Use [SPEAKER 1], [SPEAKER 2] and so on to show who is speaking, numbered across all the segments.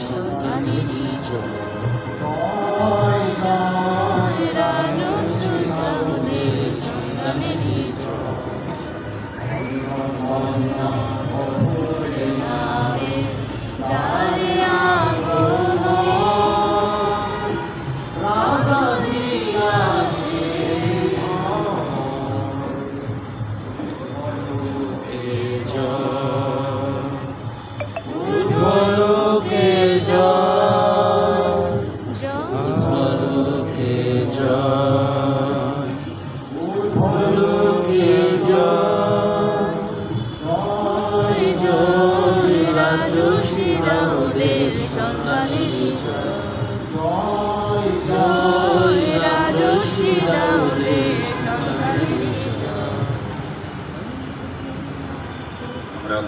[SPEAKER 1] সন্তানেরই জয়।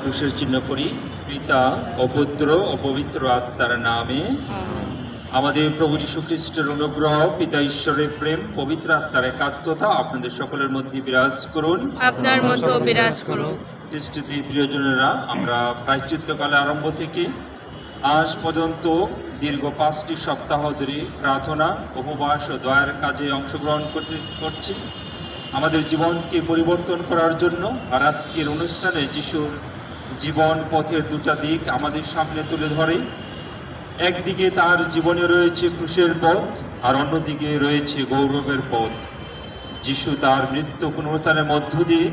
[SPEAKER 2] ক্রুশের চিহ্ন করি। পিতা ও পুত্র ও পবিত্র আত্মার নামে। আমাদের প্রভু যীশু খ্রিস্টের অনুগ্রহ, পিতা ঈশ্বরের প্রেম, পবিত্র আত্মার একাত্মতা আপনাদের সকলের মধ্যে বিরাজ করুন।
[SPEAKER 3] আপনার মধ্যে বিরাজ করুন।
[SPEAKER 2] খ্রিস্টে প্রিয়জনেরা, আমরা প্রায়শ্চিত্তকালে আরম্ভ থেকে আজ পর্যন্ত দীর্ঘ 5টি সপ্তাহ ধরে প্রার্থনা, উপবাস ও দয়ার কাজে অংশগ্রহণ করছি আমাদের জীবনকে পরিবর্তন করার জন্য। আর আজকের অনুষ্ঠানে যিশুর জীবন পথের দুটা দিক আমাদের সামনে তুলে ধরে। একদিকে তার জীবনে রয়েছে ক্রুশের পথ, আর অন্যদিকে রয়েছে গৌরবের পথ। যিশু তার মৃত্যু পুনরুত্থানের মধ্য দিয়ে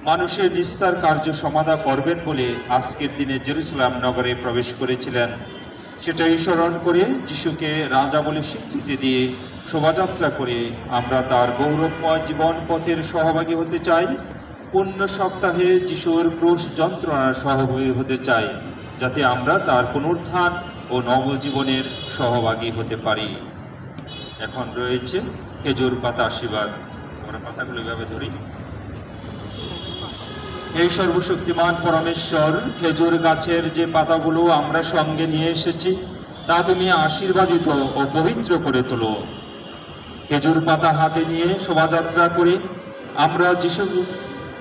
[SPEAKER 2] মানুষের নিস্তার কার্য সমাধা করবেন বলে আজকের দিনে জেরুজালেম নগরে প্রবেশ করেছিলেন। সেটাই স্মরণ করে যিশুকে রাজা বলে স্বীকৃতি দিয়ে শোভাযাত্রা করে আমরা তার গৌরবময় জীবন পথের সহভাগী হতে চাই। পুণ্য সপ্তাহে যিশুর ক্রুশ যন্ত্রণার সহভাগী হতে চাই, যাতে আমরা তার পুনরুত্থান ও নবজীবনের সহভাগী হতে পারি। এখন রয়েছে খেজুর পাতা আশীর্বাদ। আমরা পাতাগুলো এভাবে ধরি। এই সর্বশক্তিমান পরমেশ্বর, খেজুর গাছের যে পাতাগুলো আমরা সঙ্গে নিয়ে এসেছি তা তুমি আশীর্বাদিত ও পবিত্র করে তোলো। খেজুর পাতা হাতে নিয়ে শোভাযাত্রা করে আমরা যীশু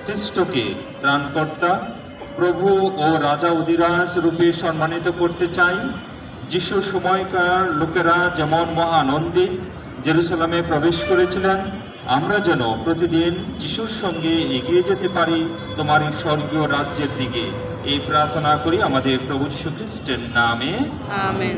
[SPEAKER 2] খ্রিস্টকে ত্রাণকর্তা, প্রভু ও রাজা অধিরাজ রূপে সম্মানিত করতে চাই। যিশু সময়কার লোকেরা যেমন মহা আনন্দে জেরুজালেমে প্রবেশ করেছিলেন, আমরা যেন প্রতিদিন যিশুর সঙ্গে এগিয়ে যেতে পারি তোমার স্বর্গীয় রাজ্যের দিকে। এই প্রার্থনা করি আমাদের প্রভু যীশু খ্রিস্টের নামে,
[SPEAKER 3] আমেন।